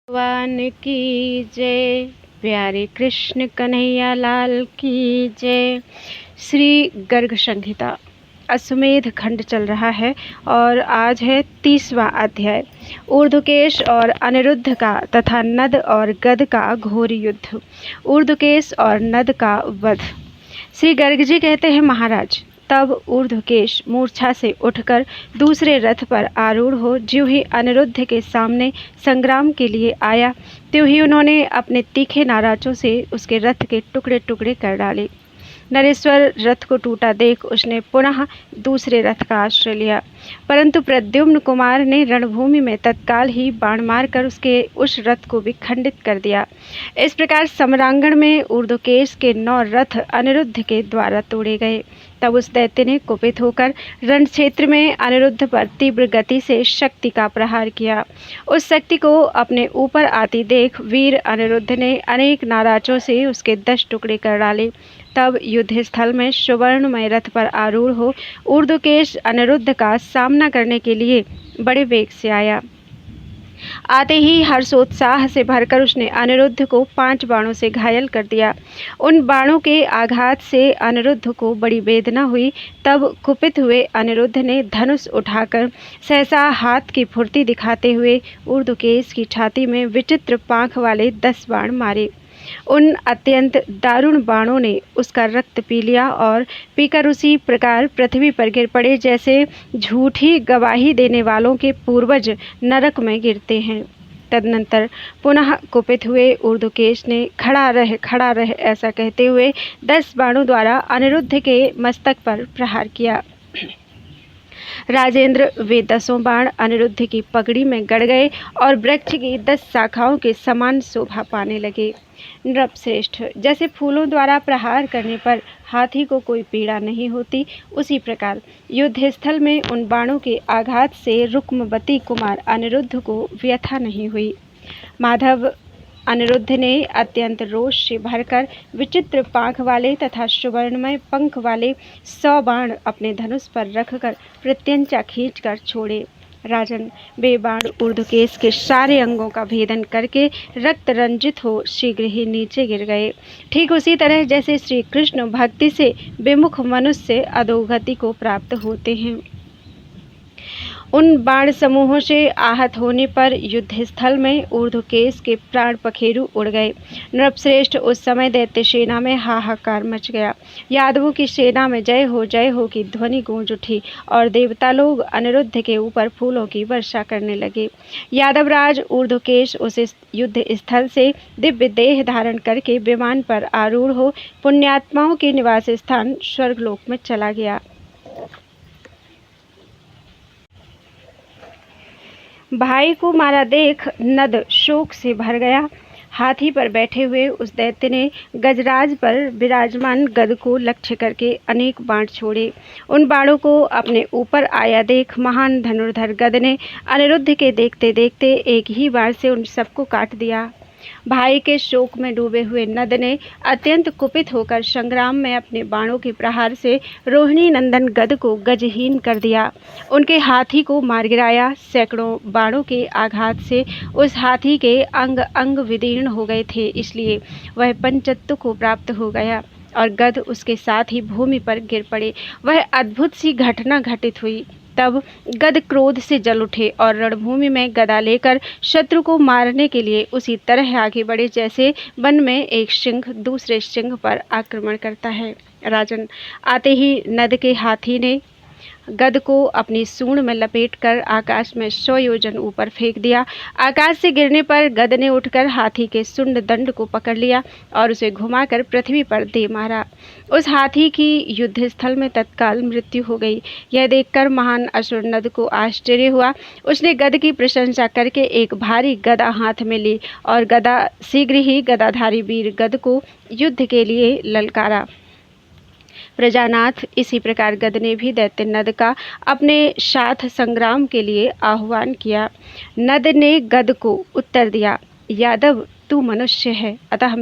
भगवान की जय। प्यारे कृष्ण कन्हैया लाल की जय। श्री गर्ग संहिता अश्वमेध खंड चल रहा है और आज है 30वां अध्याय। ऊर्ध्वकेश और अनिरुद्ध का तथा नद और गद का घोर युद्ध। ऊर्ध्वकेश और नद का वध। श्री गर्ग जी कहते हैं, महाराज, तब ऊर्ध्वकेश मूर्छा से उठकर दूसरे रथ पर आरूढ़ हो ज्यों ही अनिरुद्ध के सामने संग्राम के लिए आया, त्यों ही उन्होंने अपने तीखे नाराजों से उसके रथ के टुकड़े टुकड़े कर डाले। नरेश्वर रथ को टूटा देख उसने पुनः दूसरे रथ का आश्रय लिया, परंतु प्रद्युम्न कुमार ने रणभूमि में तत्काल ही बाण मारकर उसके उस रथ को भी खंडित कर दिया। इस प्रकार समरांगण में ऊर्ध्वकेश के 9 रथ अनिरुद्ध के द्वारा तोड़े गए। तब उस दैत्य ने कुपित होकर रण क्षेत्र में अनिरुद्ध पर तीव्र गति से शक्ति का प्रहार किया। उस शक्ति को अपने ऊपर आती देख वीर अनिरुद्ध ने अनेक नाराजों से उसके 10 टुकड़े कर डाले। तब युद्ध स्थल में सुवर्णमय रथ पर आरूढ़ हो ऊर्ध्वकेश अनिरुद्ध का सामना करने के लिए बड़े वेग से आया। आते ही हर्षोत्साह से भरकर उसने अनिरुद्ध को 5 बाणों से घायल कर दिया। उन बाणों के आघात से अनिरुद्ध को बड़ी वेदना हुई। तब कुपित हुए अनिरुद्ध ने धनुष उठाकर सहसा हाथ की फुर्ती दिखाते हुए ऊर्ध्वकेश की छाती में विचित्र पांख वाले 10 बाण मारे। उन अत्यंत दारुण बाणों ने उसका रक्त पी लिया और पीकर उसी प्रकार पृथ्वी पर गिर पड़े जैसे झूठी गवाही देने वालों के पूर्वज नरक में गिरते हैं। तदनंतर पुनः कुपित हुए ऊर्ध्वकेश ने खड़ा रह ऐसा कहते हुए 10 बाणों द्वारा अनिरुद्ध के मस्तक पर प्रहार किया। राजेंद्र, वे 10 बाण अनिरुद्ध की पगड़ी में गड़ गए और वृक्ष की 10 शाखाओं के समान शोभा पाने लगे। नृपश्रेष्ठ, जैसे फूलों द्वारा प्रहार करने पर हाथी को कोई पीड़ा नहीं होती, उसी प्रकार युद्ध स्थल में उन बाणों के आघात से रुक्मवती कुमार अनिरुद्ध को व्यथा नहीं हुई। माधव, अनिरुद्ध ने अत्यंत रोष से भरकर विचित्र पांख वाले तथा सुवर्णमय पंख वाले 100 बाण अपने धनुष पर रखकर प्रत्यंचा खींचकर छोड़े। राजन, वे बाण ऊर्ध्वकेश के सारे अंगों का भेदन करके रक्त रंजित हो शीघ्र ही नीचे गिर गए। ठीक उसी तरह जैसे श्री कृष्ण भक्ति से विमुख मनुष्य अधोगति को प्राप्त होते हैं। उन बाण समूहों से आहत होने पर युद्ध स्थल में ऊर्ध्वकेश के प्राण पखेरु उड़ गए। नृपश्रेष्ठ, उस समय दैत्य सेना में हाहाकार मच गया। यादवों की सेना में जय हो की ध्वनि गूंज उठी और देवता लोग अनिरुद्ध के ऊपर फूलों की वर्षा करने लगे। यादवराज ऊर्ध्वकेश उस युद्ध स्थल से दिव्य देह धारण करके विमान पर आरूढ़ हो पुण्यात्माओं के निवास स्थान स्वर्गलोक में चला गया। भाई को मारा देख नद शोक से भर गया। हाथी पर बैठे हुए उस दैत्य ने गजराज पर विराजमान गद को लक्ष्य करके अनेक बाण छोड़े। उन बाणों को अपने ऊपर आया देख महान धनुर्धर गद ने अनिरुद्ध के देखते देखते एक ही बाण से उन सबको काट दिया। भाई के शोक में डूबे हुए नद ने अत्यंत कुपित होकर संग्राम में अपने बाणों के प्रहार से रोहिणी नंदन गद को गजहीन कर दिया। उनके हाथी को मार गिराया। सैकड़ों बाणों के आघात से उस हाथी के अंग अंग विदीर्ण हो गए थे, इसलिए वह पंचत्व को प्राप्त हो गया और गद उसके साथ ही भूमि पर गिर पड़े। वह अद्भुत सी घटना घटित हुई। तब गद क्रोध से जल उठे और रणभूमि में गदा लेकर शत्रु को मारने के लिए उसी तरह आगे बढ़े जैसे वन में एक सिंह दूसरे सिंह पर आक्रमण करता है। राजन, आते ही नद के हाथी ने गद को अपनी सूंड में लपेटकर आकाश में 100 योजन ऊपर फेंक दिया। आकाश से गिरने पर गद ने उठकर हाथी के सुंड दंड को पकड़ लिया और उसे घुमाकर पृथ्वी पर दे मारा। उस हाथी की युद्ध स्थल में तत्काल मृत्यु हो गई। यह देखकर महान असुर नद को आश्चर्य हुआ। उसने गद की प्रशंसा करके एक भारी गदा हाथ में ली और शीघ्र ही गदाधारी वीर गद को युद्ध के लिए ललकारा। प्रजानाथ, इसी प्रकार गद ने भी दैत्य नद का अपने साथ संग्राम के लिए आह्वान किया। नद ने गद को उत्तर दिया, यादव, तू मनुष्य है, अतः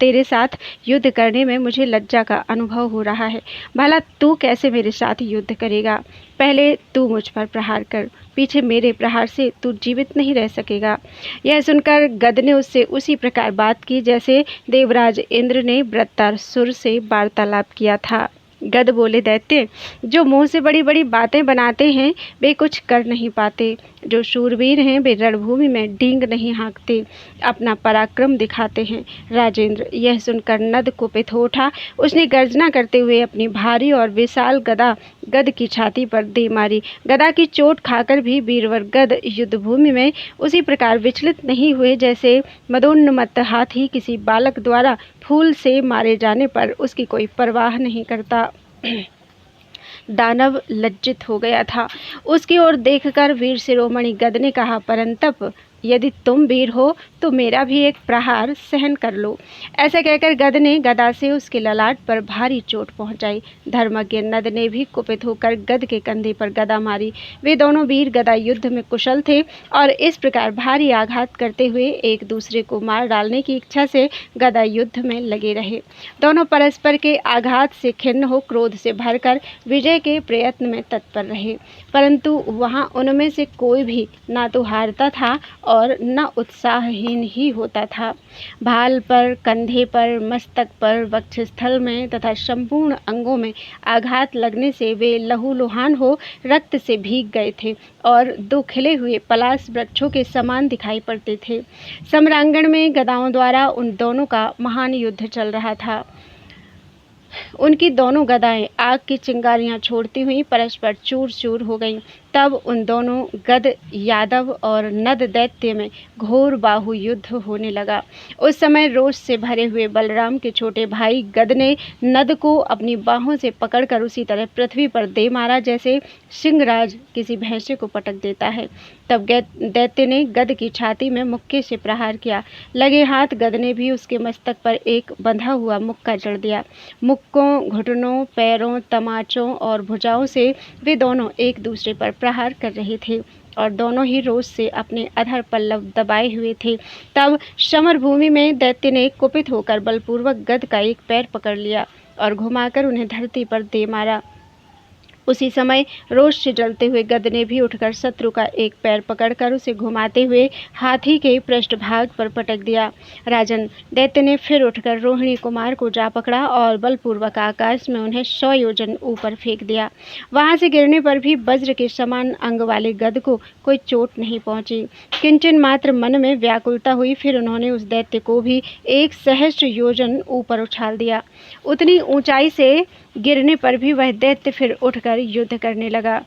तेरे साथ युद्ध करने में मुझे लज्जा का अनुभव हो रहा है। भला तू कैसे मेरे साथ युद्ध करेगा? पहले तू मुझ पर प्रहार कर, पीछे मेरे प्रहार से तू जीवित नहीं रह सकेगा। यह सुनकर गद ने उससे उसी प्रकार बात की जैसे देवराज इंद्र ने वृत्रासुर से वार्तालाप किया था। गद बोले, दैत्य, जो मुंह से बड़ी बड़ी बातें बनाते हैं वे कुछ कर नहीं पाते, जो शूरवीर हैं वे रणभूमि में डींग नहीं हाँकते, अपना पराक्रम दिखाते हैं। राजेंद्र, यह सुनकर नद कुपित हो उठा। उसने गर्जना करते हुए अपनी भारी और विशाल गदा गद की छाती पर दे मारी। गदा की चोट खाकर भी वीरवर गद युद्धभूमि में उसी प्रकार विचलित नहीं हुए जैसे मदोन्मत्त हाथी किसी बालक द्वारा फूल से मारे जाने पर उसकी कोई परवाह नहीं करता। दानव लज्जित हो गया था। उसकी ओर देखकर वीर शिरोमणि गद ने कहा, परंतप, यदि तुम वीर हो तो मेरा भी एक प्रहार सहन कर लो। ऐसा कहकर गद ने गदा से उसके ललाट पर भारी चोट पहुंचाई। धर्मज्ञ नद ने भी कुपित होकर गद के कंधे पर गदा मारी। वे दोनों वीर गदा युद्ध में कुशल थे और इस प्रकार भारी आघात करते हुए एक दूसरे को मार डालने की इच्छा से गदा युद्ध में लगे रहे। दोनों परस्पर के आघात से खिन्न हो क्रोध से भरकर विजय के प्रयत्न में तत्पर रहे, परंतु वहां उनमें से कोई भी ना तो हारता था और न उत्साहहीन ही होता था। भाल पर, कंधे पर, मस्तक पर, वक्षस्थल में तथा संपूर्ण अंगों में आघात लगने से वे लहूलुहान हो रक्त से भीग गए थे और दो खिले हुए पलाश वृक्षों के समान दिखाई पड़ते थे। सम्रांगण में गदाओं द्वारा उन दोनों का महान युद्ध चल रहा था। उनकी दोनों गदाएं आग की चिंगारियां छोड़ती हुई परस्पर चूर चूर हो गईं। तब उन दोनों गद यादव और नद दैत्य में घोर बाहु युद्ध होने लगा। उस समय रोष से भरे हुए बलराम के छोटे भाई गद ने नद को अपनी बाहों से पकड़कर उसी तरह पृथ्वी पर दे मारा जैसे सिंहराज किसी भैंसे को पटक देता है। तब दैत्य ने गद की छाती में मुक्के से प्रहार किया। लगे हाथ गद ने भी उसके मस्तक पर एक बंधा हुआ मुक्का जड़ दिया। मुक्कों, घुटनों, पैरों, तमाचों और भुजाओं से वे दोनों एक दूसरे पर प्रहार कर रहे थे और दोनों ही रोष से अपने अधर पल्लव दबाए हुए थे। तब समर भूमि में दैत्य ने कुपित होकर बलपूर्वक गद का एक पैर पकड़ लिया और घुमाकर उन्हें धरती पर दे मारा। उसी समय रोष से जलते हुए गद ने भी उठकर शत्रु का एक पैर पकड़कर उसे घुमाते हुए हाथी के पृष्ठभाग पर पटक दिया। राजन, दैत्य ने फिर उठकर रोहिणी कुमार को जा पकड़ा और बलपूर्वक आकाश में उन्हें 100 योजन ऊपर फेंक दिया। वहां से गिरने पर भी वज्र के समान अंग वाले गद को कोई चोट नहीं पहुंची। किंचन मात्र मन में व्याकुलता हुई। फिर उन्होंने उस दैत्य को भी 1 सहस्त्र योजन ऊपर उछाल दिया। उतनी ऊंचाई से गिरने पर भी वह दैत्य फिर उठकर युद्ध करने लगा।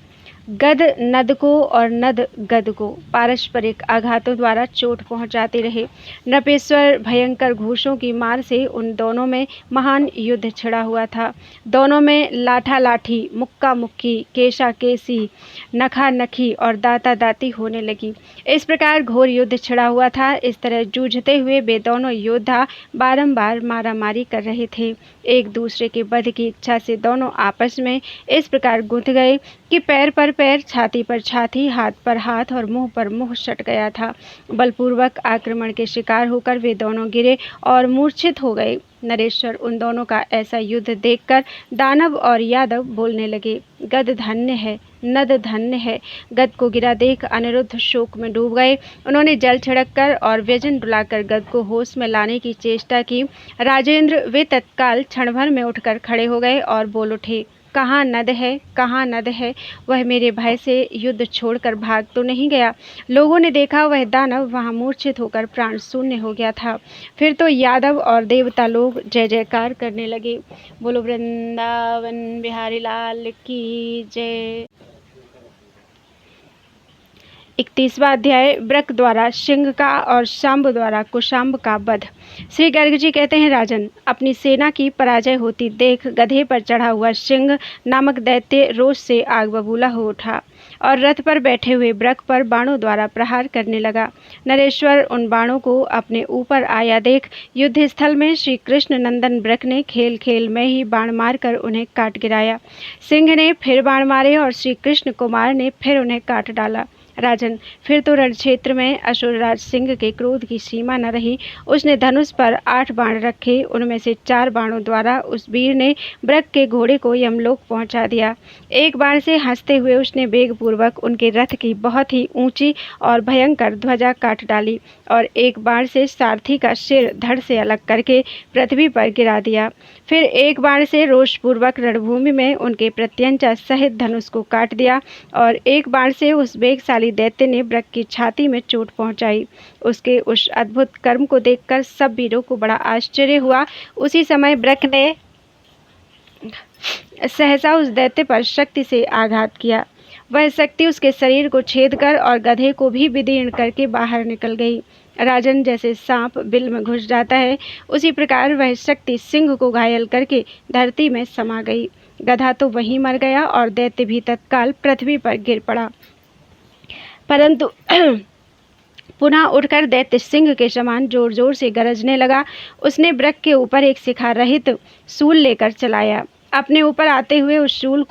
गद नद को और नद गद को पारस्परिक आघातों द्वारा चोट पहुंचाते रहे। नृपेश्वर भयंकर घूसों की मार से उन दोनों में महान युद्ध छिड़ा हुआ था। दोनों में लाठा लाठी, मुक्का मुक्की, केशा केसी, नखा नखी और दाता दाती होने लगी। इस प्रकार घोर युद्ध छिड़ा हुआ था। इस तरह जूझते हुए वे दोनों योद्धा बारंबार मारामारी कर रहे थे। एक दूसरे के वध की इच्छा से दोनों आपस में इस प्रकार गुंथ गए कि पैर पर पैर, छाती पर छाती, हाथ पर हाथ और मुंह पर मुंह सट गया था। बलपूर्वक आक्रमण के शिकार होकर वे दोनों गिरे और मूर्छित हो गए। नरेश्वर, उन दोनों का ऐसा युद्ध देखकर दानव और यादव बोलने लगे, गद धन्य है, नद धन्य है। गद को गिरा देख अनिरुद्ध शोक में डूब गए। उन्होंने जल छिड़ककर और व्यजन डुलाकर गद को होश में लाने की चेष्टा की। राजेंद्र, वे तत्काल क्षण भर में उठकर खड़े हो गए और बोल उठे, कहाँ नद है, कहाँ नद है? वह मेरे भय से युद्ध छोड़कर भाग तो नहीं गया? लोगों ने देखा वह दानव वहां मूर्छित होकर प्राण शून्य हो गया था। फिर तो यादव और देवता लोग जय जयकार करने लगे। बोलो वृंदावन बिहारी लाल की जय। 31वां अध्याय, ब्रक द्वारा सिंह का और शाम्ब द्वारा कुशाम्ब का वध। श्री गर्ग जी कहते हैं, राजन, अपनी सेना की पराजय होती देख गधे पर चढ़ा हुआ सिंह नामक दैत्य रोष से आग बबूला हो उठा और रथ पर बैठे हुए ब्रक पर बाणों द्वारा प्रहार करने लगा। नरेश्वर, उन बाणों को अपने ऊपर आया देख युद्ध स्थल में श्री कृष्ण नंदन ब्रक ने खेल खेल में ही बाण मारकर उन्हें काट गिराया। सिंह ने फिर बाण मारे और श्री कृष्ण कुमार ने फिर उन्हें काट डाला। राजन, फिर तो रणक्षेत्र में असुरराज सिंह के क्रोध की सीमा न रही। उसने धनुष पर 8 बाण रखे। उनमें से 4 बाणों द्वारा उस वीर ने ब्रक के घोड़े को यमलोक पहुंचा दिया। एक बाण से हंसते हुए उसने वेगपूर्वक उनके रथ की बहुत ही ऊंची और भयंकर ध्वजा काट डाली और एक बाण से सारथी का सिर धड़ से अलग करके पृथ्वी पर गिरा दिया। फिर एक बाण से रोषपूर्वक रणभूमि में उनके प्रत्यंचा सहित धनुष को काट दिया और एक बाण से उस वेगशाली दैत्य ने ब्रक की छाती में चोट पहुंचाई। उसके उस अद्भुत कर्म को देखकर सब वीरों को बड़ा आश्चर्य हुआ। उसी समय ब्रक ने सहसा उस दैत्य पर शक्ति से आघात किया। वह शक्ति उसके शरीर को छेद कर और गधे को भी विदीर्ण करके बाहर निकल गई। राजन, जैसे सांप बिल में घुस जाता है, उसी प्रकार वह शक्ति सिंह को घायल करके धरती में समा गई। गधा तो वहीं मर गया और दैत्य भी तत्काल पृथ्वी पर गिर पड़ा। परंतु पुनः उठकर दैत्य सिंह के समान जोर जोर से गरजने लगा। उसने ब्रक के ऊपर एक शिखा रहित शूल लेकर चलाया। अपने ऊपर आते हुए उस शूल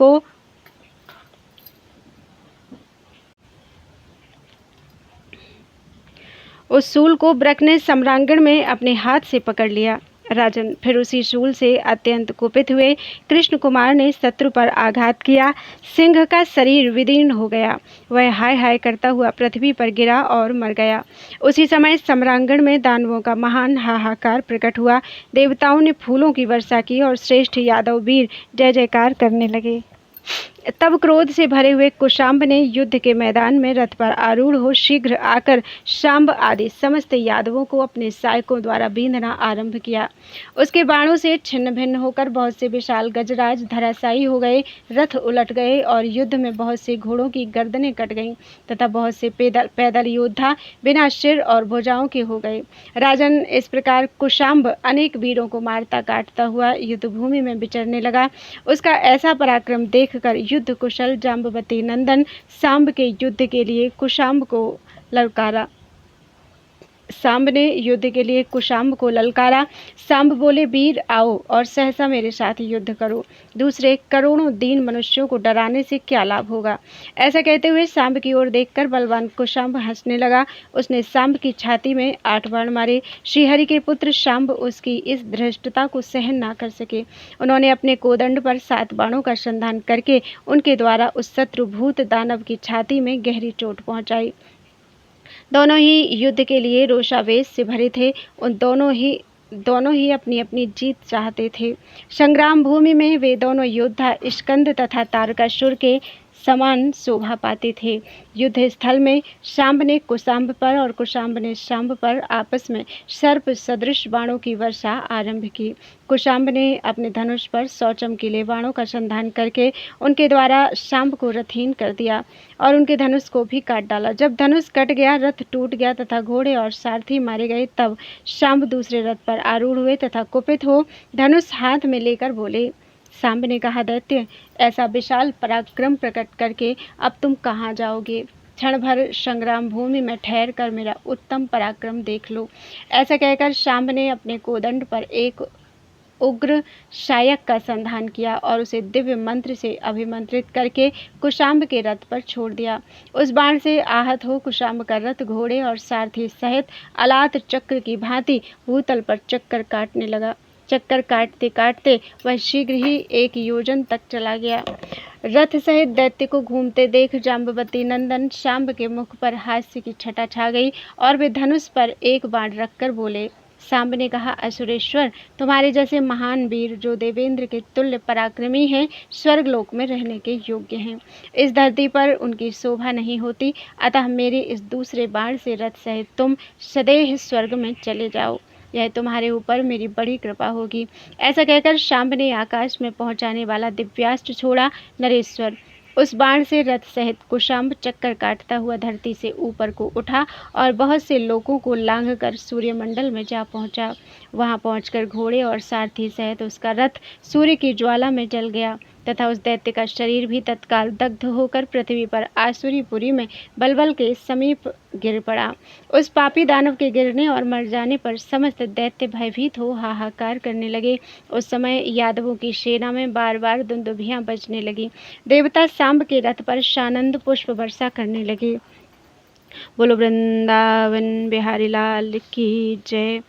को ब्रक ने सम्रांगण में अपने हाथ से पकड़ लिया। राजन, फिर उसी शूल से अत्यंत कुपित हुए कृष्ण कुमार ने शत्रु पर आघात किया। सिंह का शरीर विदीर्ण हो गया। वह हाय हाय करता हुआ पृथ्वी पर गिरा और मर गया। उसी समय सम्रांगण में दानवों का महान हाहाकार प्रकट हुआ। देवताओं ने फूलों की वर्षा की और श्रेष्ठ यादव वीर जय जयकार करने लगे। तब क्रोध से भरे हुए कुशाम्ब ने युद्ध के मैदान में रथ पर आरूढ़ हो शीघ्र आकर शाम्ब आदि समस्त यादवों को अपने सहायकों द्वारा बींधना आरंभ किया। उसके बाणों से छिन्न भिन्न होकर बहुत से विशाल गजराज धराशायी हो गए, रथ उलट गए और युद्ध में बहुत से घोड़ों की गर्दनें कट गईं तथा बहुत से पैदल योद्धा बिना सिर और भुजाओं के हो गए। राजन, इस प्रकार कुशाम्ब अनेक वीरों को मारता काटता हुआ युद्ध भूमि में विचरने लगा। उसका ऐसा पराक्रम देखकर युद्ध कुशल जाम्बवती नंदन सांब के युद्ध के लिए कुशाम्ब को ललकारा। सांब ने युद्ध के लिए कुशाम्ब को ललकारा। सांब बोले, वीर आओ और सहसा मेरे साथ युद्ध करो। दूसरे करोड़ों दीन मनुष्यों को डराने से क्या लाभ होगा। ऐसा कहते हुए सांब की ओर देखकर बलवान कुशाम्ब हंसने लगा। उसने सांब की छाती में 8 बाण मारे। श्रीहरि के पुत्र सांब उसकी इस धृष्टता को सहन ना कर सके। उन्होंने अपने कोदंड पर 7 बाणों का संधान करके उनके द्वारा उस शत्रु भूत दानव की छाती में गहरी चोट पहुंचाई। दोनों ही युद्ध के लिए रोषावेश से भरे थे। उन दोनों ही अपनी अपनी जीत चाहते थे। संग्राम भूमि में वे दोनों योद्धा स्कंद तथा तारकासुर के समान शोभा पाते थे। युद्ध स्थल में सांब ने कुशाम्ब पर और कुशाम्ब ने सांब पर आपस में सर्प सदृश बाणों की वर्षा आरंभ की। कुशाम्ब ने अपने धनुष पर 100 चमकीले बाणों का संधान करके उनके द्वारा सांब को रथहीन कर दिया और उनके धनुष को भी काट डाला। जब धनुष कट गया, रथ टूट गया तथा घोड़े और सारथी मारे गए, तब सांब दूसरे रथ पर आरूढ़ हुए तथा कुपित हो धनुष हाथ में लेकर बोले। सांब ने कहा, दैत्य, ऐसा विशाल पराक्रम प्रकट करके अब तुम कहाँ जाओगे? क्षण भर संग्राम भूमि में ठहर कर मेरा उत्तम पराक्रम देख लो। ऐसा कहकर सांब ने अपने कोदंड पर एक उग्र शायक का संधान किया और उसे दिव्य मंत्र से अभिमंत्रित करके कुशाम्ब के रथ पर छोड़ दिया। उस बाण से आहत हो कुशाम्ब का रथ घोड़े और सारथी सहित अलात चक्र की भांति भूतल पर चक्कर काटने लगा। चक्कर काटते काटते वह शीघ्र ही 1 योजन तक चला गया। रथ सहित दैत्य को घूमते देख जाम्बवती नंदन सांब के मुख पर हास्य की छटा छा गई और वे धनुष पर 1 बाण रखकर बोले। सांब ने कहा, असुरेश्वर, तुम्हारे जैसे महान वीर जो देवेंद्र के तुल्य पराक्रमी हैं, स्वर्गलोक में रहने के योग्य हैं। इस धरती पर उनकी शोभा नहीं होती, अतः मेरे इस दूसरे बाण से रथ सहित तुम सदैव स्वर्ग में चले जाओ। यह तुम्हारे ऊपर मेरी बड़ी कृपा होगी। ऐसा कहकर सांब ने आकाश में पहुंचाने वाला दिव्यास्त्र छोड़ा। नरेश्वर, उस बाण से रथ सहित कुशाम्ब चक्कर काटता हुआ धरती से ऊपर को उठा और बहुत से लोगों को लांघकर सूर्यमंडल में जा पहुंचा। वहां पहुंचकर घोड़े और सारथी सहित उसका रथ सूर्य की ज्वाला में जल गया तथा उस दैत्य का शरीर भी तत्काल दग्ध होकर पृथ्वी पर आसुरीपुरी में बलबल के समीप गिर पड़ा। उस पापी दानव के गिरने और मर जाने पर समस्त दैत्य भयभीत हो हाहाकार करने लगे। उस समय यादवों की सेना में बार बार दुंदुभियां बजने लगी। देवता सांब के रथ पर सानंद पुष्प वर्षा करने लगे। बोलो वृंदावन बिहारी लाल की जय।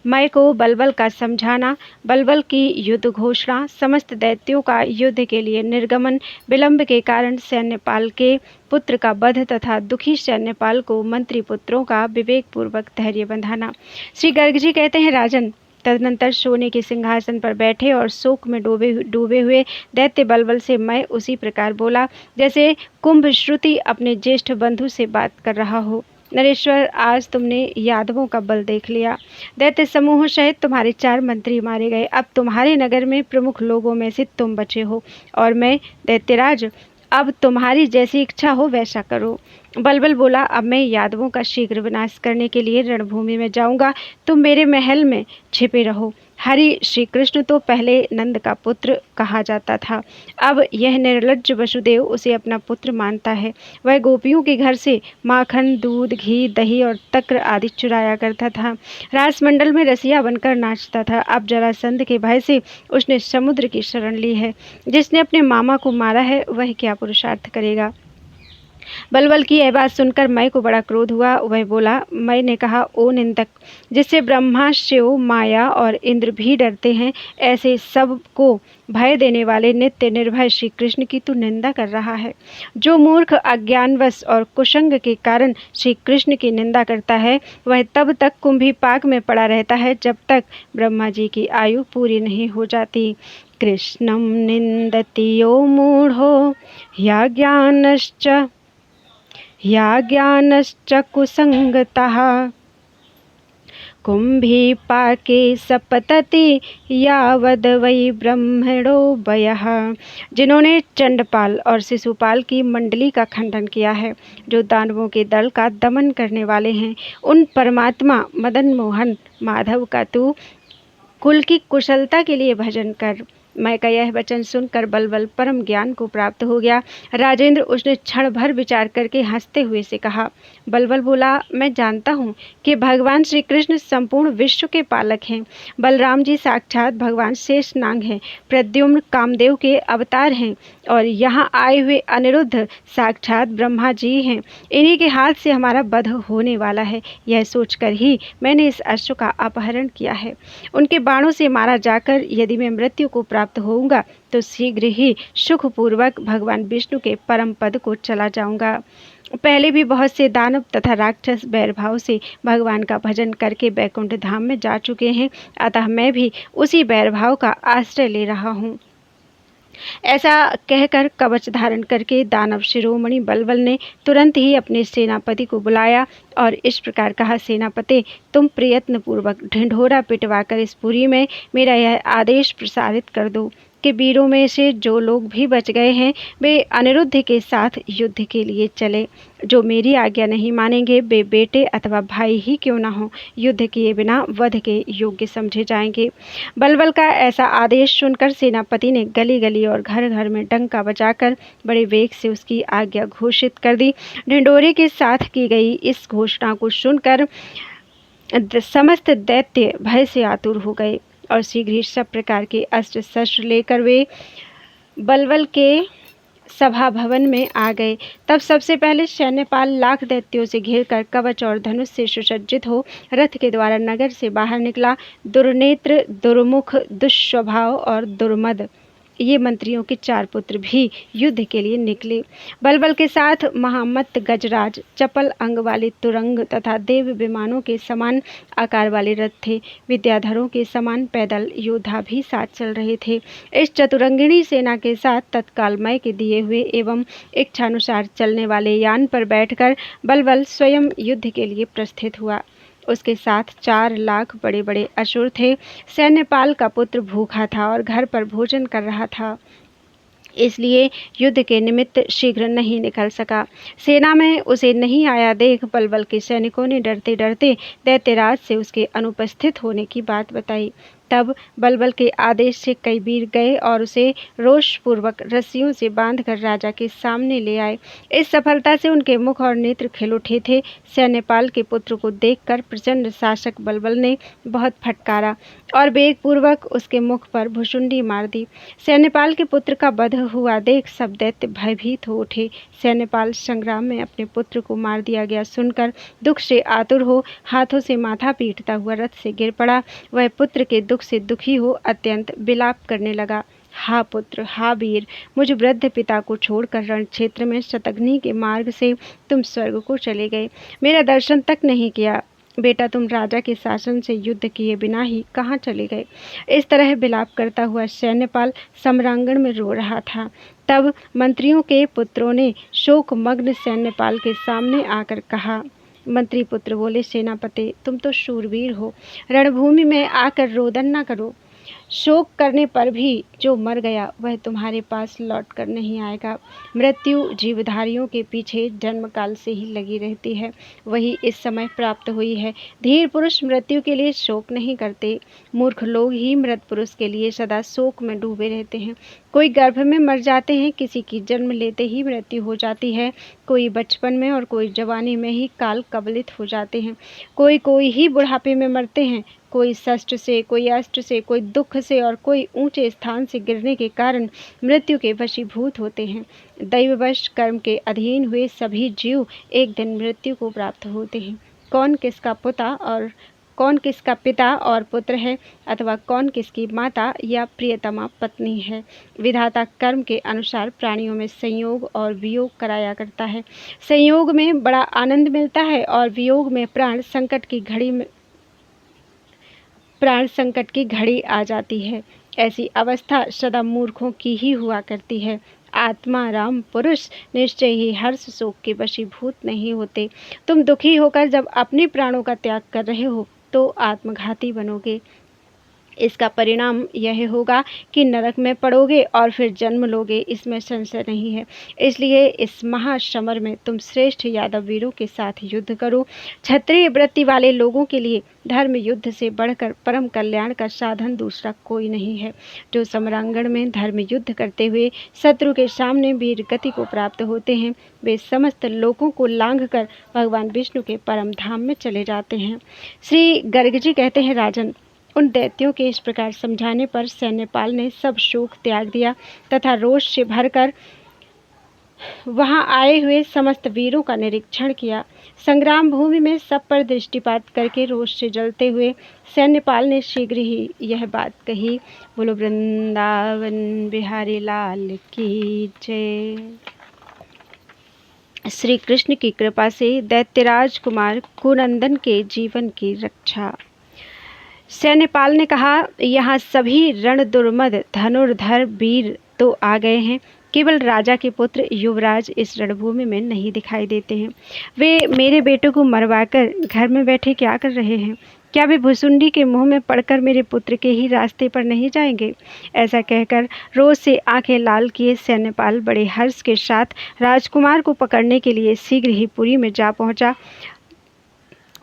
मय को बलबल का समझाना, बलबल की युद्ध घोषणा, समस्त दैत्यों का युद्ध के लिए निर्गमन, विलंब के कारण सैन्यपाल के पुत्र का वध तथा दुखी सैन्यपाल को मंत्री पुत्रों का विवेक पूर्वक धैर्य बंधाना। श्री गर्ग जी कहते हैं, राजन, तदनंतर सोने के सिंहासन पर बैठे और शोक में डूबे हुए दैत्य बलबल से मैं उसी प्रकार बोला जैसे कुंभ श्रुति अपने ज्येष्ठ बंधु से बात कर रहा हो। नरेश्वर, आज तुमने यादवों का बल देख लिया। दैत्य समूह सहित तुम्हारे 4 मंत्री मारे गए। अब तुम्हारे नगर में प्रमुख लोगों में से तुम बचे हो और मैं दैत्यराज, अब तुम्हारी जैसी इच्छा हो वैसा करो। बलबल बोला, अब मैं यादवों का शीघ्र विनाश करने के लिए रणभूमि में जाऊंगा, तुम मेरे महल में छिपे रहो। हरि श्री कृष्ण तो पहले नंद का पुत्र कहा जाता था, अब यह निर्लज्ज वसुदेव उसे अपना पुत्र मानता है। वह गोपियों के घर से माखन, दूध, घी, दही और तक्र आदि चुराया करता था, रासमंडल में रसिया बनकर नाचता था। अब जरासंध के भय से उसने समुद्र की शरण ली है। जिसने अपने मामा को मारा है वह क्या पुरुषार्थ करेगा। बलबल की यह बात सुनकर मय को बड़ा क्रोध हुआ। वह बोला, मय ने कहा, ओ निंदक, जिससे ब्रह्मा, शिव, माया और इंद्र भी डरते हैं, ऐसे सब को भय देने वाले नित्य निर्भय श्री कृष्ण की तू निंदा कर रहा है। जो मूर्ख अज्ञानवश और कुसंग के कारण श्री कृष्ण की निंदा करता है वह तब तक कुंभी पाक में पड़ा रहता है जब तक ब्रह्मा जी की आयु पूरी नहीं हो जाती। कृष्णं निंदति यो मूढ़ो या ज्ञानश्च कुसंगतः कुंभीपाके सपतति यावद वै ब्रह्मणो वयः। जिन्होंने चंडपाल और शिशुपाल की मंडली का खंडन किया है, जो दानवों के दल का दमन करने वाले हैं, उन परमात्मा मदन मोहन माधव का तू कुल की कुशलता के लिए भजन कर। मैं का यह वचन सुनकर बलबल परम ज्ञान को प्राप्त हो गया। राजेंद्र, उसने क्षण भर विचार करके हंसते हुए से कहा। बलबल बोला, मैं जानता हूँ कि भगवान श्री कृष्ण संपूर्ण विश्व के पालक हैं। बलराम जी साक्षात भगवान शेषनाग हैं, प्रद्युम्न कामदेव के अवतार हैं और यहाँ आए हुए अनिरुद्ध साक्षात ब्रह्मा जी हैं। इन्हीं के हाथ से हमारा वध होने वाला है। यह सोचकर ही मैंने इस अश्व का अपहरण किया है। उनके बाणों से मारा जाकर यदि मैं मृत्यु को प्राप्त होऊंगा तो शीघ्र ही सुखपूर्वक भगवान विष्णु के परम पद को चला जाऊंगा। पहले भी बहुत से दानव तथा राक्षस बैरभाव से भगवान का भजन करके बैकुंठ धाम में जा चुके हैं, अतः मैं भी उसी बैरभाव का आश्रय ले रहा हूँ। ऐसा कहकर कवच धारण करके दानव शिरोमणि बलबल ने तुरंत ही अपने सेनापति को बुलाया और इस प्रकार कहा, सेनापति, तुम प्रयत्न पूर्वक ढिंढोरा पिटवाकर इस पुरी में मेरा यह आदेश प्रसारित कर दो कि वीरों में से जो लोग भी बच गए हैं वे अनिरुद्ध के साथ युद्ध के लिए चले। जो मेरी आज्ञा नहीं मानेंगे वे बेटे अथवा भाई ही क्यों न हो, युद्ध किए बिना वध के योग्य समझे जाएंगे। बलबल का ऐसा आदेश सुनकर सेनापति ने गली गली और घर घर में डंका बजाकर बड़े वेग से उसकी आज्ञा घोषित कर दी। ढिंढोरे के साथ की गई इस घोषणा को सुनकर समस्त दैत्य भय से आतुर हो गए और शीघ्र ही सब प्रकार के अस्त्र शस्त्र लेकर वे बलबल के सभा भवन में आ गए। तब सबसे पहले सैन्यपाल लाख दैत्यों से घिरकर कवच और धनुष से सुसज्जित हो रथ के द्वारा नगर से बाहर निकला। दुर्नेत्र, दुर्मुख, दुष्स्वभाव और दुर्मद ये मंत्रियों के 4 पुत्र भी युद्ध के लिए निकले। बलबल के साथ महामत्त गजराज, चपल अंग वाले तुरंग तथा देव विमानों के समान आकार वाले रथ थे। विद्याधरों के समान पैदल योद्धा भी साथ चल रहे थे। इस चतुरंगिणी सेना के साथ तत्काल मय के दिए हुए एवं इच्छानुसार चलने वाले यान पर बैठकर बलबल स्वयं युद्ध के लिए प्रस्थित हुआ। उसके साथ 4 लाख बड़े बड़े असुर थे। सैन्यपाल का पुत्र भूखा था और घर पर भोजन कर रहा था, इसलिए युद्ध के निमित्त शीघ्र नहीं निकल सका। सेना में उसे नहीं आया देख बलबल के सैनिकों ने डरते डरते दैत्यराज से उसके अनुपस्थित होने की बात बताई। तब बलबल के आदेश से कई वीर गए और उसे रोषपूर्वक रस्सियों से बांधकर राजा के सामने ले आए। इस सफलता से उनके मुख और नेत्र खिल उठे थे। सैन्यपाल के पुत्र को देखकर प्रचंड शासक बलबल ने बहुत फटकारा और वेगपूर्वक उसके मुख पर भुशुंडी मार दी। सैन्यपाल के पुत्र का वध हुआ देख सब दैत्य भयभीत हो उठे। सैन्यपाल संग्राम में अपने पुत्र को मार दिया गया सुनकर दुख से आतुर हो हाथों से माथा पीटता हुआ रथ से गिर पड़ा। वह पुत्र के दुख से दुखी हो अत्यंत विलाप करने लगा। हा पुत्र, हा वीर, मुझ वृद्ध पिता को छोड़कर रण क्षेत्र में शतघ्नि के मार्ग से तुम स्वर्ग को चले गए, मेरा दर्शन तक नहीं किया। बेटा, तुम राजा के शासन से युद्ध किए बिना ही कहाँ चले गए। इस तरह विलाप करता हुआ सैन्यपाल सम्रांगण में रो रहा था। तब मंत्रियों के पुत्रों ने शोकमग्न सैन्यपाल के सामने आकर कहा। मंत्री पुत्र बोले, सेनापति, तुम तो शूरवीर हो, रणभूमि में आकर रोदन न करो। शोक करने पर भी जो मर गया वह तुम्हारे पास लौट कर नहीं आएगा। मृत्यु जीवधारियों के पीछे जन्मकाल से ही लगी रहती है, वही इस समय प्राप्त हुई है। धीर पुरुष मृत्यु के लिए शोक नहीं करते, मूर्ख लोग ही मृत पुरुष के लिए सदा शोक में डूबे रहते हैं। कोई गर्भ में मर जाते हैं, किसी की जन्म लेते ही मृत्यु हो जाती है, कोई बचपन में और कोई जवानी में ही काल कबलित हो जाते हैं, कोई ही बुढ़ापे में मरते हैं, कोई षष्ठ से, कोई अष्ट से, कोई दुख से और कोई ऊंचे स्थान से गिरने के कारण मृत्यु के वशीभूत होते हैं। दैववश कर्म के अधीन हुए सभी जीव एक दिन मृत्यु को प्राप्त होते हैं। कौन किसका पिता और पुत्र है, अथवा कौन किसकी माता या प्रियतमा पत्नी है। विधाता कर्म के अनुसार प्राणियों में संयोग और वियोग कराया करता है। संयोग में बड़ा आनंद मिलता है और वियोग में प्राण संकट की घड़ी आ जाती है। ऐसी अवस्था सदा मूर्खों की ही हुआ करती है। आत्मा राम पुरुष निश्चय ही हर्ष शोक के वशीभूत नहीं होते। तुम दुखी होकर जब अपने प्राणों का त्याग कर रहे हो तो आत्मघाती बनोगे। इसका परिणाम यह होगा कि नरक में पड़ोगे और फिर जन्म लोगे, इसमें संशय नहीं है। इसलिए इस महासमर में तुम श्रेष्ठ यादव वीरों के साथ युद्ध करो। क्षत्रिय वृत्ति वाले लोगों के लिए धर्म युद्ध से बढ़कर परम कल्याण का साधन दूसरा कोई नहीं है। जो सम्रांगण में धर्म युद्ध करते हुए शत्रु के सामने वीर गति को प्राप्त होते हैं, वे समस्त लोगों को लांघकर भगवान विष्णु के परम धाम में चले जाते हैं। श्री गर्ग जी कहते हैं, राजन, उन दैत्यों के इस प्रकार समझाने पर सैन्यपाल ने सब शोक त्याग दिया तथा रोष से भरकर वहां आए हुए समस्त वीरों का निरीक्षण किया। संग्राम भूमि में सब पर दृष्टिपात करके रोष से जलते हुए सैन्यपाल ने शीघ्र ही यह बात कही। बोलो वृंदावन बिहारी लाल की जय। श्री कृष्ण की कृपा से दैत्यराज कुमार कुनंदन के जीवन की रक्षा। सैन्यपाल ने कहा, यहाँ सभी रण दुर्मद धनुर्धर वीर तो आ गए हैं, केवल राजा के पुत्र युवराज इस रणभूमि में नहीं दिखाई देते हैं। वे मेरे बेटे को मरवाकर घर में बैठे क्या कर रहे हैं? क्या वे भुसुंडी के मुंह में पड़कर मेरे पुत्र के ही रास्ते पर नहीं जाएंगे? ऐसा कहकर रोज से आंखें लाल किए सैन्यपाल बड़े हर्ष के साथ राजकुमार को पकड़ने के लिए शीघ्र ही पुरी में जा पहुंचा।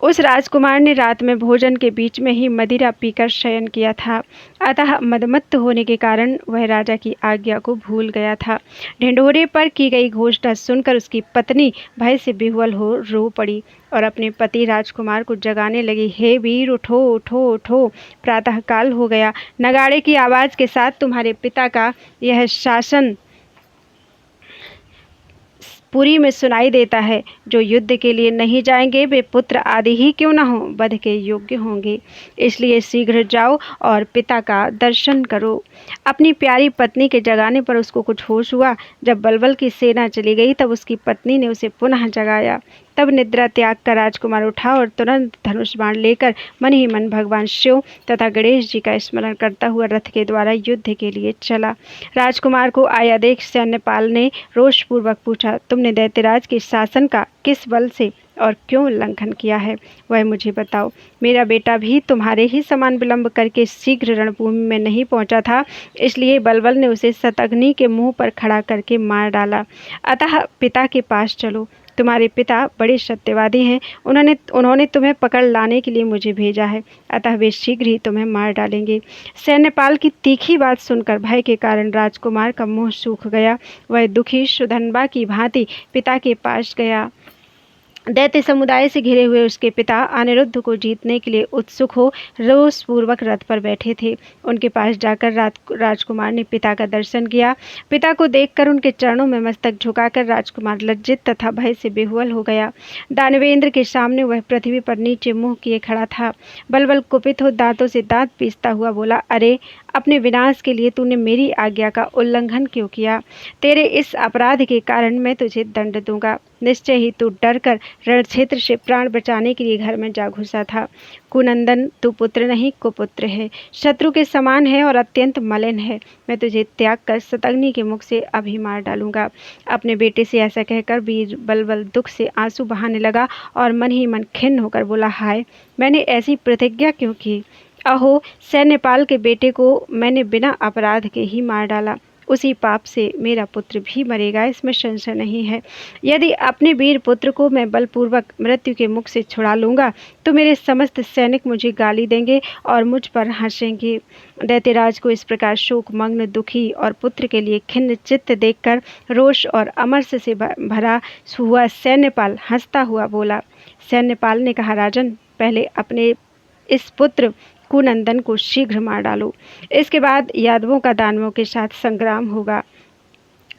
उस राजकुमार ने रात में भोजन के बीच में ही मदिरा पीकर शयन किया था, अतः मदमत्त होने के कारण वह राजा की आज्ञा को भूल गया था। ढिंढोरे पर की गई घोषणा सुनकर उसकी पत्नी भय से विह्वल हो रो पड़ी और अपने पति राजकुमार को जगाने लगी। हे वीर, उठो उठो उठो, प्रातःकाल हो गया। नगाड़े की आवाज़ के साथ तुम्हारे पिता का यह शासन पुरी में सुनाई देता है। जो युद्ध के लिए नहीं जाएंगे वे पुत्र आदि ही क्यों न हो वध के योग्य होंगे। इसलिए शीघ्र जाओ और पिता का दर्शन करो। अपनी प्यारी पत्नी के जगाने पर उसको कुछ होश हुआ। जब बलबल की सेना चली गई तब उसकी पत्नी ने उसे पुनः जगाया। तब निद्रा त्याग कर राजकुमार उठा और तुरंत धनुष बाण लेकर मन ही मन भगवान शिव तथा गणेश जी का स्मरण करता हुआ रथ के द्वारा युद्ध के लिए चला। राजकुमार को आया देख सैन्यपाल ने रोषपूर्वक पूछा, तुमने दैत्यराज के शासन का किस बल से और क्यों उल्लंघन किया है, वह मुझे बताओ। मेरा बेटा भी तुम्हारे ही समान विलंब करके शीघ्र रणभूमि में नहीं पहुंचा था, इसलिए बलबल ने उसे शतघ्नि के मुंह पर खड़ा करके मार डाला। अतः पिता के पास चलो, तुम्हारे पिता बड़े सत्यवादी हैं। उन्होंने तुम्हें पकड़ लाने के लिए मुझे भेजा है, अतः वे शीघ्र ही तुम्हें मार डालेंगे। सैन्यपाल की तीखी बात सुनकर भय के कारण राजकुमार का मुंह सूख गया। वह दुखी सुधन्वा की भांति पिता के पास गया। दैत्य समुदाय से घिरे हुए उसके पिता अनिरुद्ध को जीतने के लिए उत्सुक हो रोषपूर्वक रथ पर बैठे थे। उनके पास जाकर राजकुमार ने पिता का दर्शन किया। पिता को देखकर उनके चरणों में मस्तक झुकाकर राजकुमार लज्जित तथा भय से बेहुअल हो गया। दानवेंद्र के सामने वह पृथ्वी पर नीचे मुंह किए खड़ा था। बलबल कुपित हो दांतों से दांत पीसता हुआ बोला, अरे अपने विनाश के लिए तूने मेरी आज्ञा का उल्लंघन क्यों किया? तेरे इस अपराध के कारण मैं तुझे दंड दूंगा। निश्चय ही तू डरकर रणक्षेत्र से प्राण बचाने के लिए घर में जा घुसा था। कुनंदन, तू पुत्र नहीं कुपुत्र है, शत्रु के समान है और अत्यंत मलिन है। मैं तुझे त्याग कर शतग्नि के मुख से अभी मार डालूंगा। अपने बेटे से ऐसा कहकर वीर बलबल दुख से आंसू बहाने लगा और मन ही मन खिन्न होकर बोला, हाय, मैंने ऐसी प्रतिज्ञा क्यों की? अहो, सैन्यपाल के बेटे को मैंने बिना अपराध के ही मार डाला। उसी पाप से मेरा पुत्र भी मरेगा, इसमें संशय नहीं है। यदि अपने वीर पुत्र को मैं बलपूर्वक मृत्यु के मुख से छुड़ा लूँगा तो मेरे समस्त सैनिक मुझे गाली देंगे और मुझ पर हंसेंगे। दैत्यराज को इस प्रकार शोकमग्न, दुखी और पुत्र के लिए खिन्न चित्त देखकर रोष और अमर्ष से भरा हुआ सैन्यपाल हंसता हुआ बोला। सैन्यपाल ने कहा, राजन, पहले अपने इस पुत्र कुनंदन को शीघ्र मार डालो। इसके बाद यादवों का दानवों के साथ संग्राम होगा।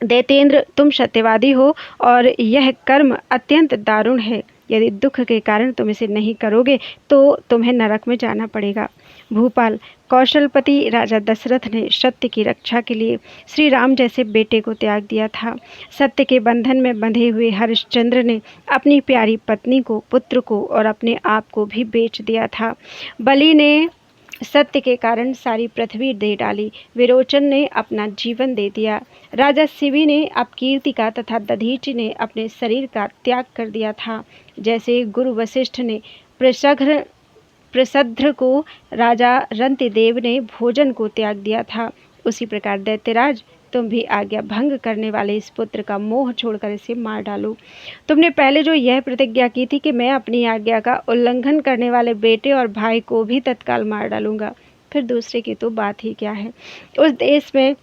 दैतेंद्र, तुम सत्यवादी हो और यह कर्म अत्यंत दारुण है। यदि दुख के कारण तुम इसे नहीं करोगे तो तुम्हें नरक में जाना पड़ेगा। भूपाल, कौशलपति राजा दशरथ ने सत्य की रक्षा के लिए श्री राम जैसे बेटे को त्याग दिया था। सत्य के बंधन में बंधे हुए हरिश्चंद्र ने अपनी प्यारी पत्नी को, पुत्र को और अपने आप को भी बेच दिया था। बलि ने सत्य के कारण सारी पृथ्वी दे डाली। विरोचन ने अपना जीवन दे दिया। राजा शिवी ने अपकीर्तिका तथा दधीचि ने अपने शरीर का त्याग कर दिया था। जैसे गुरु वशिष्ठ ने प्रसध्र को, राजा रंतिदेव ने भोजन को त्याग दिया था, उसी प्रकार दैत्यराज, तुम भी आज्ञा भंग करने वाले इस पुत्र का मोह छोड़कर इसे मार डालो। तुमने पहले जो यह प्रतिज्ञा की थी कि मैं अपनी आज्ञा का उल्लंघन करने वाले बेटे और भाई को भी तत्काल मार डालूंगा, फिर दूसरे की तो बात ही क्या है। उस देश में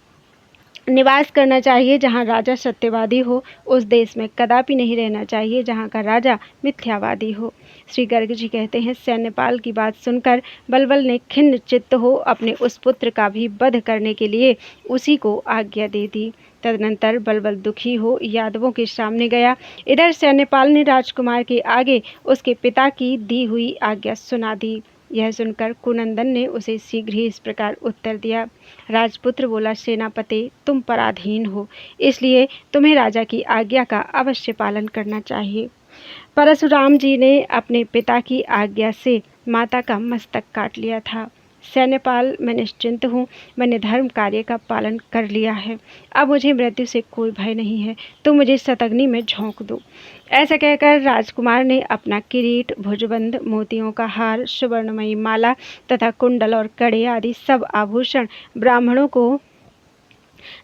निवास करना चाहिए जहाँ राजा सत्यवादी हो, उस देश में कदापि नहीं रहना चाहिए जहाँ का राजा मिथ्यावादी हो। श्री गर्ग जी कहते हैं, सैन्यपाल की बात सुनकर बलबल ने खिन्न चित्त हो अपने उस पुत्र का भी वध करने के लिए उसी को आज्ञा दे दी। तदनंतर बलबल दुखी हो यादवों के सामने गया। इधर सैन्यपाल ने राजकुमार के आगे उसके पिता की दी हुई आज्ञा सुना दी। यह सुनकर कुनंदन ने उसे शीघ्र ही इस प्रकार उत्तर दिया। राजपुत्र बोला, सेनापति, तुम पराधीन हो, इसलिए तुम्हें राजा की आज्ञा का अवश्य पालन करना चाहिए। परशुराम जी ने अपने पिता की आज्ञा से माता का मस्तक काट लिया था। सैन्यपाल, मैं निश्चिंत हूँ, मैंने धर्म कार्य का पालन कर लिया है, अब मुझे मृत्यु से कोई भय नहीं है, तुम मुझे शतग्नि में झोंक दो। ऐसा कहकर राजकुमार ने अपना किरीट, भुजबंद, मोतियों का हार, सुवर्णमयी माला तथा कुंडल और कड़े आदि सब आभूषण ब्राह्मणों को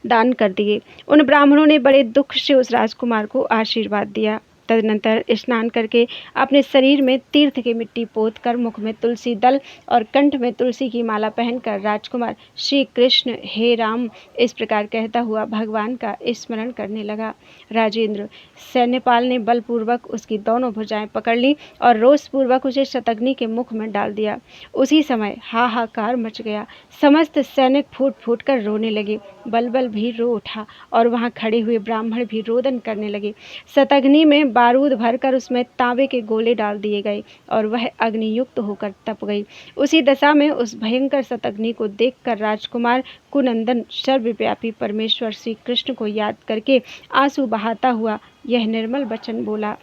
दान कर दिए। उन ब्राह्मणों ने बड़े दुख से उस राजकुमार को आशीर्वाद दिया। तदनंतर स्नान करके अपने शरीर में तीर्थ की मिट्टी पोत कर, मुख में तुलसी दल और कंठ में तुलसी की माला पहनकर राजकुमार श्री कृष्ण, हे राम, इस प्रकार कहता हुआ भगवान का स्मरण करने लगा। राजेंद्र, सैन्यपाल ने बलपूर्वक उसकी दोनों भुजाएं पकड़ ली और रोषपूर्वक उसे शतग्नि के मुख में डाल दिया। उसी समय हाहाकार मच गया। समस्त सैनिक फूट फूट कर रोने लगे। बलबल भी रो उठा और वहां खड़े हुए ब्राह्मण भी रोदन करने लगे। शतग्नि में बारूद भरकर उसमें तांबे के गोले डाल दिए गए और वह अग्नियुक्त होकर तप गई। उसी दशा में उस भयंकर शतग्नि को देखकर राजकुमार कुनंदन सर्वव्यापी परमेश्वर श्री कृष्ण को याद करके आंसू बहाता हुआ यह निर्मल वचन बोला,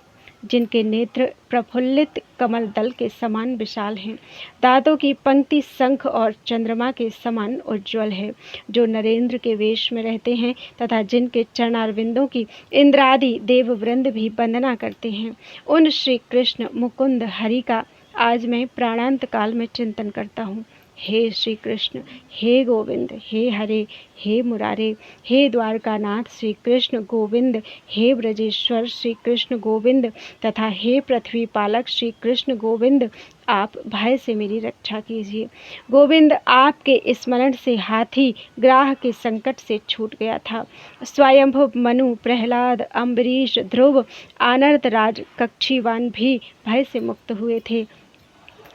जिनके नेत्र प्रफुल्लित कमल दल के समान विशाल हैं, दांतों की पंक्ति शंख और चंद्रमा के समान उज्ज्वल है, जो नरेंद्र के वेश में रहते हैं तथा जिनके चरणारविंदों की इंद्रादि देववृंद भी वंदना करते हैं, उन श्री कृष्ण मुकुंद हरि का आज मैं प्राणांत काल में चिंतन करता हूँ। हे श्री कृष्ण, हे गोविंद, हे हरे, हे मुरारे, हे द्वारकानाथ श्री कृष्ण गोविंद, हे ब्रजेश्वर श्री कृष्ण गोविंद तथा हे पृथ्वी पालक श्री कृष्ण गोविंद, आप भय से मेरी रक्षा कीजिए। गोविंद, आपके स्मरण से हाथी ग्राह के संकट से छूट गया था। स्वयंभु, मनु, प्रहलाद, अम्बरीश, ध्रुव, आनर्त राज, कक्षीवान भी भय से मुक्त हुए थे।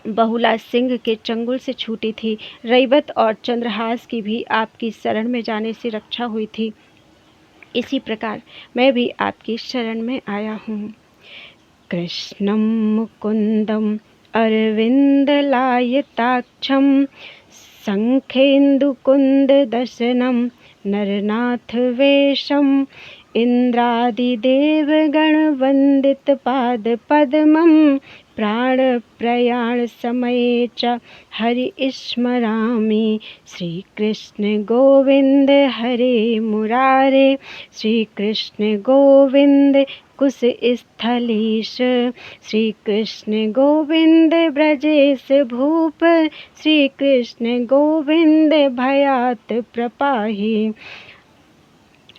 बहुला सिंह के चंगुल से छूटी थी। रैवत और चंद्रहास की भी आपकी शरण में जाने से रक्षा हुई थी। इसी प्रकार मैं भी आपकी शरण में आया हूँ। कृष्णं मुकुंदम अरविंदलायताक्षं शंखेन्दुकुंद दशनम नरनाथ वेशम इंद्रादिदेवगणवंदित पाद पद्मं प्राण प्रयाण समये च हरि स्मरामि। श्री कृष्ण गोविंद हरे मुरारे, श्री कृष्ण गोविंद कुश स्थलीश, श्री कृष्ण गोविंद ब्रजेश भूप, श्री कृष्ण गोविंद भयात प्रपाहि।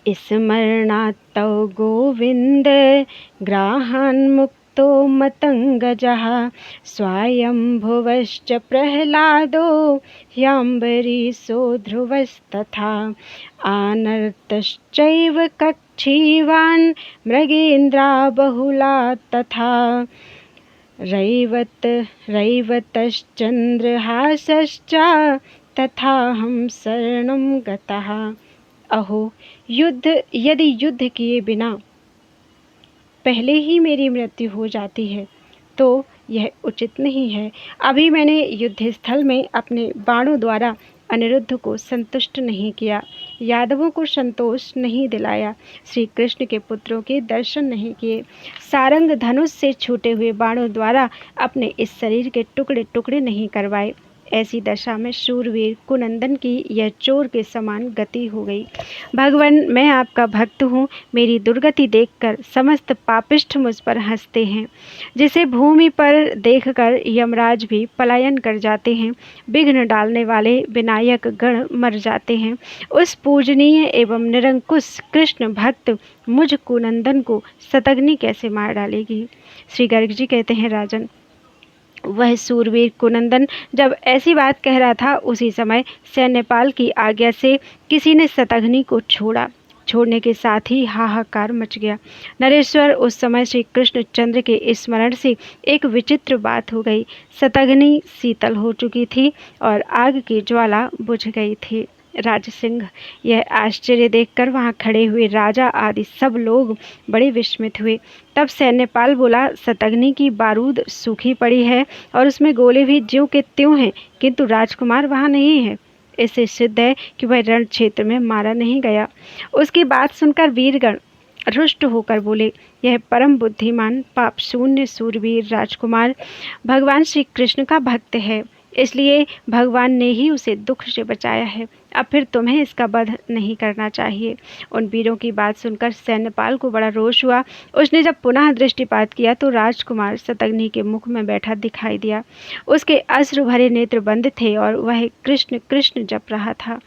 स्मरणात्तौ गोविंद ग्राहान्मुक्तो मतंगजः, स्वयंभुवश्च प्रह्लादो ह्यम्बरीशो ध्रुवस्तथा, आनर्तश्चैव कक्षीवान् मृगेन्द्रा बहुला तथा, रैवतश्चंद्रहासश्च तथाहं शरणं गतः। अहो, यदि युद्ध किए बिना पहले ही मेरी मृत्यु हो जाती है तो यह उचित नहीं है। अभी मैंने युद्ध स्थल में अपने बाणों द्वारा अनिरुद्ध को संतुष्ट नहीं किया, यादवों को संतोष नहीं दिलाया, श्री कृष्ण के पुत्रों के दर्शन नहीं किए, सारंग धनुष से छूटे हुए बाणों द्वारा अपने इस शरीर के टुकड़े टुकड़े नहीं करवाए। ऐसी दशा में शूरवीर कुनंदन की यह चोर के समान गति हो गई। भगवान, मैं आपका भक्त हूँ। मेरी दुर्गति देखकर समस्त पापिष्ठ मुझ पर हंसते हैं, जिसे भूमि पर देखकर यमराज भी पलायन कर जाते हैं। विघ्न डालने वाले विनायक गण मर जाते हैं। उस पूजनीय एवं निरंकुश कृष्ण भक्त मुझ कुनंदन को शतघ्नि कैसे मार डालेगी। श्री गर्ग जी कहते हैं, राजन, वह सूरवीर कुनंदन जब ऐसी बात कह रहा था, उसी समय सैन्यपाल की आज्ञा से किसी ने शतघ्नि को छोड़ा। छोड़ने के साथ ही हाहाकार मच गया। नरेश्वर, उस समय श्री कृष्ण चंद्र के स्मरण से एक विचित्र बात हो गई। शतघ्नि शीतल हो चुकी थी और आग की ज्वाला बुझ गई थी। राजसिंह, यह आश्चर्य देखकर वहां खड़े हुए राजा आदि सब लोग बड़े विस्मित हुए। तब सैन्यपाल बोला, शतघ्नि की बारूद सूखी पड़ी है और उसमें गोले भी ज्यों के त्यों हैं, किंतु राजकुमार वहां नहीं है। इससे सिद्ध है कि वह रण क्षेत्र में मारा नहीं गया। उसकी बात सुनकर वीरगण रुष्ट होकर बोले, यह परम बुद्धिमान पाप शून्य सूरवीर राजकुमार भगवान श्री कृष्ण का भक्त है, इसलिए भगवान ने ही उसे दुख से बचाया है। अब फिर तुम्हें इसका वध नहीं करना चाहिए। उन वीरों की बात सुनकर सैन्यपाल को बड़ा रोष हुआ। उसने जब पुनः दृष्टिपात किया तो राजकुमार शतघ्नि के मुख में बैठा दिखाई दिया। उसके अश्रु भरे नेत्र बंद थे और वह कृष्ण कृष्ण जप रहा था।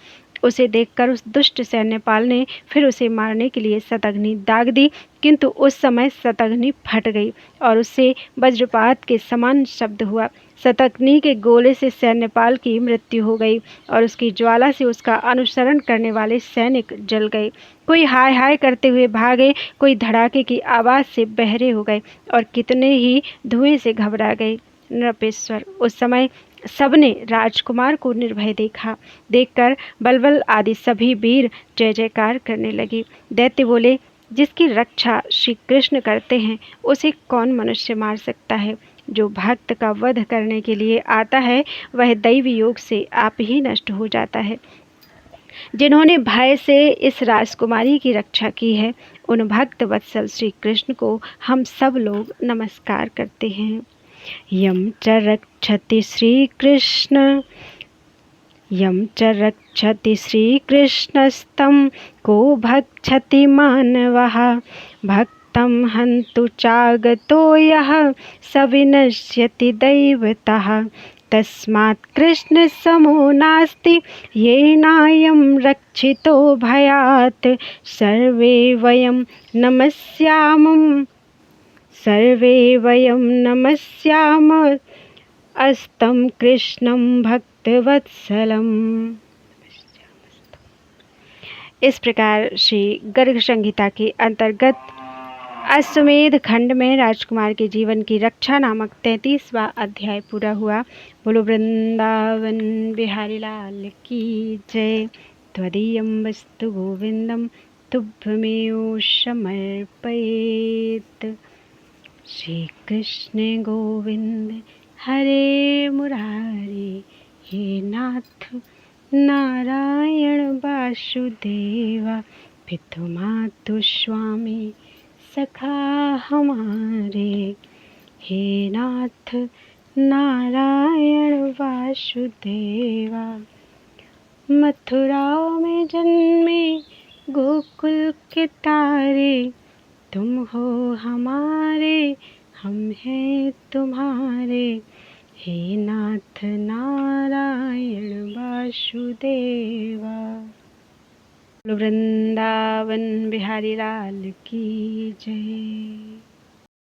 उसे देखकर उस दुष्ट सैन्यपाल ने फिर उसे मारने के लिए शतघ्नि दाग दी, किंतु उस समय शतघ्नि फट गई और उससे वज्रपात के समान शब्द हुआ। शतघ्नि के गोले से सैन्यपाल की मृत्यु हो गई और उसकी ज्वाला से उसका अनुसरण करने वाले सैनिक जल गए। कोई हाय हाय करते हुए भागे, कोई धड़ाके की आवाज़ से बहरे हो गए और कितने ही धुएं से घबरा गए। नृपेश्वर, उस समय सबने राजकुमार को निर्भय देखा। देखकर बलबल आदि सभी वीर जय जयकार करने लगे। दैत्य बोले, जिसकी रक्षा श्री कृष्ण करते हैं उसे कौन मनुष्य मार सकता है। जो भक्त का वध करने के लिए आता है वह दैवी योग से आप ही नष्ट हो जाता है। जिन्होंने भय से इस राजकुमारी की रक्षा की है, उन भक्त वत्सल श्री कृष्ण को हम सब लोग नमस्कार करते हैं। यम च रक्षति श्रीकृष्ण, यम च रक्षति श्रीकृष्णस्तं को भक्षति मानवः, भक्त तं हन्तु चागतो यः स विनश्यति दैवतः। तस्मात् कृष्णसमो नास्ति येनायं रक्षितो भयात्। सर्वे वयं नमस्याम अस्तं कृष्णं भक्तवत्सलम्। इस प्रकार श्री गर्ग संहिता के अंतर्गत अश्वमेध खंड में राजकुमार के जीवन की रक्षा नामक 33वां अध्याय पूरा हुआ। बोलो वृंदावन बिहारी लाल की जय। त्वदीयं वस्तु गोविंदम तुभ्यमेव समर्पयेत्। श्री कृष्ण गोविंद हरे मुरारी, हे नाथ नारायण वासुदेवा, पितु मातु स्वामी सखा हमारे। हे नाथ नारायण वासुदेवा, मथुरा में जन्मे गोकुल के तारे, तुम हो हमारे हम हैं तुम्हारे। हे नाथ नारायण वासुदेवा। वृंदावन बिहारी लाल की जय।